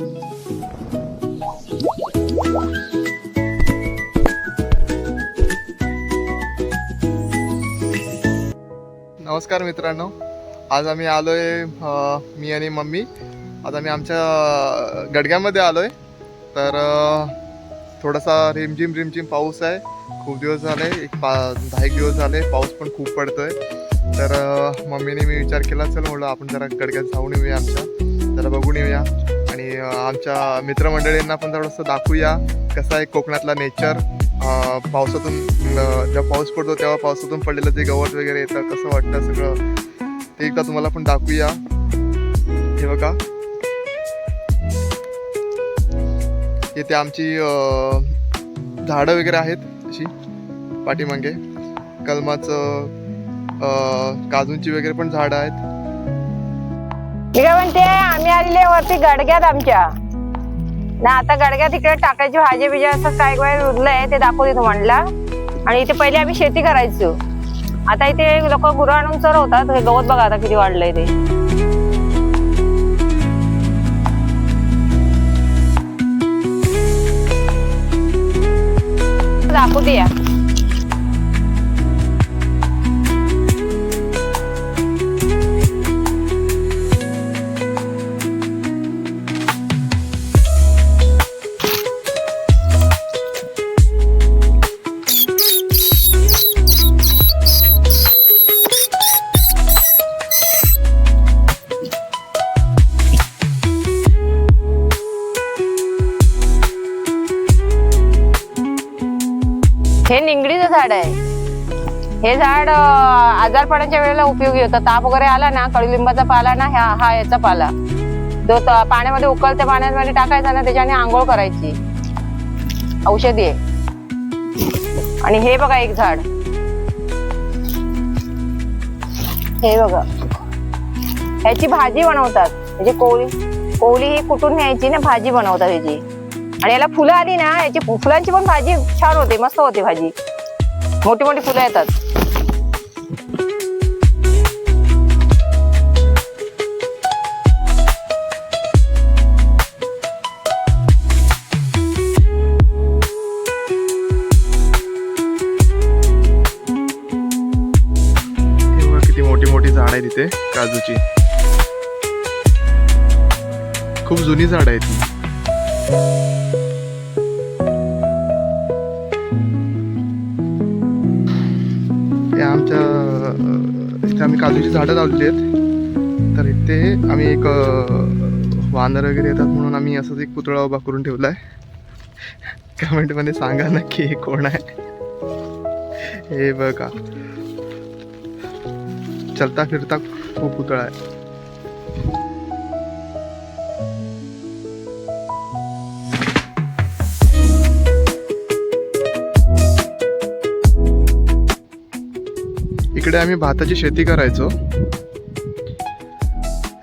नमस्कार मित्रांनो, आज आम्ही आलोय मी आणि मम्मी. आज आम्ही आमच्या गडग्यामध्ये आलोय. तर थोडासा रिमझिम पाऊस आहे. खूप दिवस झाले, 10 दिवस झाले पाऊस पण खूप पडतोय. तर मम्मीने मी विचार केला, चल म्हणलं आपण जरा गडग्यात जाऊन येऊया, जरा बघून येऊया आणि आमच्या मित्रमंडळींना पण थोडंसं दाखवूया कसं आहे कोकणातला नेचर. पावसातून जेव्हा पाऊस पडतो तेव्हा पावसातून पडलेलं जे गवत वगैरे येतं कसं वाटतं सगळं ते एकदा तुम्हाला पण दाखवूया. हे बघा, इथे आमची झाडं वगैरे आहेत अशी पाठीमागे, कलमाचं काजूंची वगैरे पण झाडं आहेत. मी काय म्हणते, आम्ही आलेले वरती गडग्यात आमच्या ना. आता गडग्यात इकडे टाकायची भाजी बिजी असं काय काय उरलंय ते दाखवते तुम्हाला. आणि इथे पहिले आम्ही शेती करायचो. आता इथे लोक गुरं आणून चरवतात. हे गवत बघा आता किती वाढलंय ते. दाखवते या. हे निंगडीचं झाड आहे. हे झाड आजारपणाच्या वेळेला उपयोगी होतं. ताप वगैरे आला ना, कडुलिंबाचा पाला ना, हा याचा पाला तो पाण्यामध्ये उकळत्या पाण्यामध्ये टाकायचा ना, त्याच्याने आंघोळ करायची. औषधी आहे. आणि हे बघा एक झाड, हे बघा, ह्याची भाजी बनवतात. म्हणजे कोवली ही कुटून न्यायची ना, भाजी बनवतात ह्याची. आणि याला फुलं आली ना, याची फुलांची पण भाजी छान होते, मस्त होते भाजी. मोठी मोठी फुलं येतात. किती मोठी मोठी झाड आहे तिथे काजूची. खूप जुनी झाड आहे ती. आमच्या इथे आम्ही काजूची झाडं लावलेली आहेत. तर इथे आम्ही एक वानर वगैरे येतात म्हणून आम्ही असंच एक पुतळा उभा करून ठेवलाय. कमेंटमध्ये सांगा नक्की हे कोण आहे. हे बघा, चलता फिरता खूप पुतळा आहे. इकडे आम्ही भाताची शेती करायचो.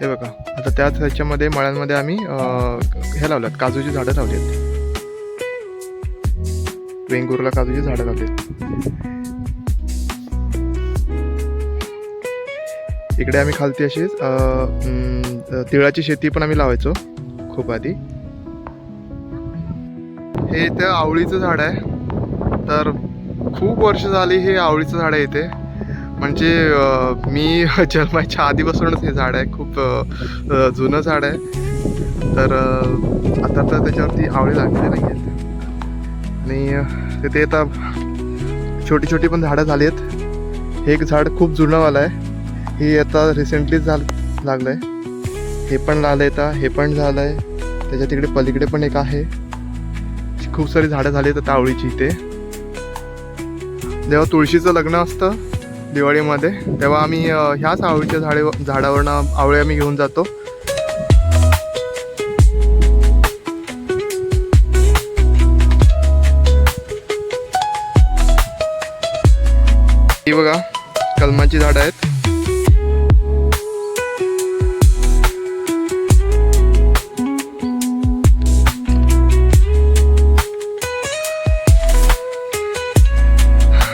हे बघा, आता त्याच ह्याच्यामध्ये मळ्यांमध्ये आम्ही हे लावल्यात, काजूची झाडं लावलीत. वेंगुर्ला काजूची झाडं लावलीत. इकडे आम्ही खालती अशीच तिळाची शेती पण आम्ही लावायचो खूप आधी. हे इथे आवळीचं झाड आहे. तर खूप वर्ष झाली हे आवळीचं झाड आहे इथे. म्हणजे मी जन्माच्या आधीपासूनच हे झाड आहे. खूप जुनं झाड आहे. तर आता तर त्याच्यावरती आवळे लागलेले नाही आहेत. आणि तिथे आता छोटी छोटी पण झाडं झाली आहेत. हे एक झाड खूप जुनंवालं आहे. हे आता रिसेंटलीच लागलं आहे. हे पण लागलं आहे. हे पण झालं आहे. त्याच्या तिकडे पलीकडे पण एक आहे. खूप सारी झाडं झाली आहेत आता आवळीची इथे. जेव्हा तुळशीचं लग्न असतं दिवाळीमध्ये, तेव्हा आम्ही ह्याच आवळीच्या झाडावरनं आवळे आम्ही घेऊन जातो. ही बघा, कलमाची झाडं आहेत.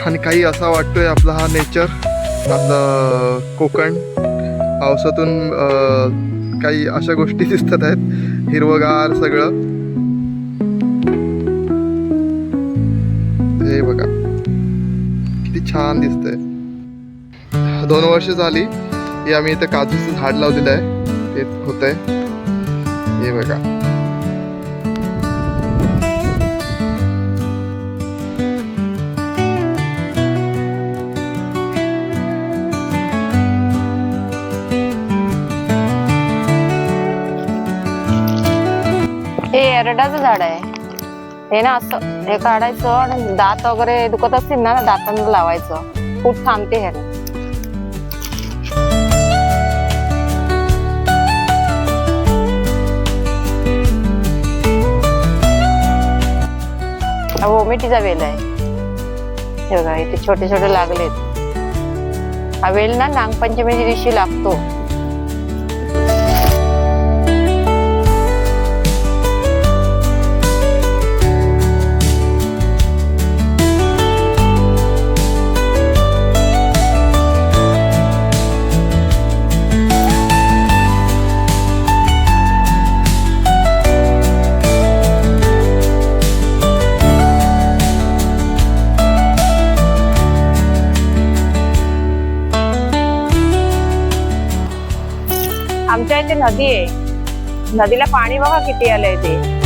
आणि काही असा वाटतोय आपला हा नेचर, आपलं कोकण. पावसातून काही अशा गोष्टी दिसतात आहेत. हिरवगार सगळं. हे बघा किती छान दिसतंय. 2 वर्ष झाली हे आम्ही इथं काजूचं झाड लावलेलं आहे. ते होतंय हे बघा. हे एरडाचं झाड आहे. हे ना असं हे काढायचं आणि दात वगैरे दुखत असतील ना दातांना लावायचं. खूप थांबते हे. ओमेटीचा वेल आहे. हे बघा इथे छोटे छोटे लागलेत. हा वेल ना नागपंचमीच्या दिवशी लागतो. आमच्या इथे नदी आहे. नदीला पाणी बघा किती आलंय ते.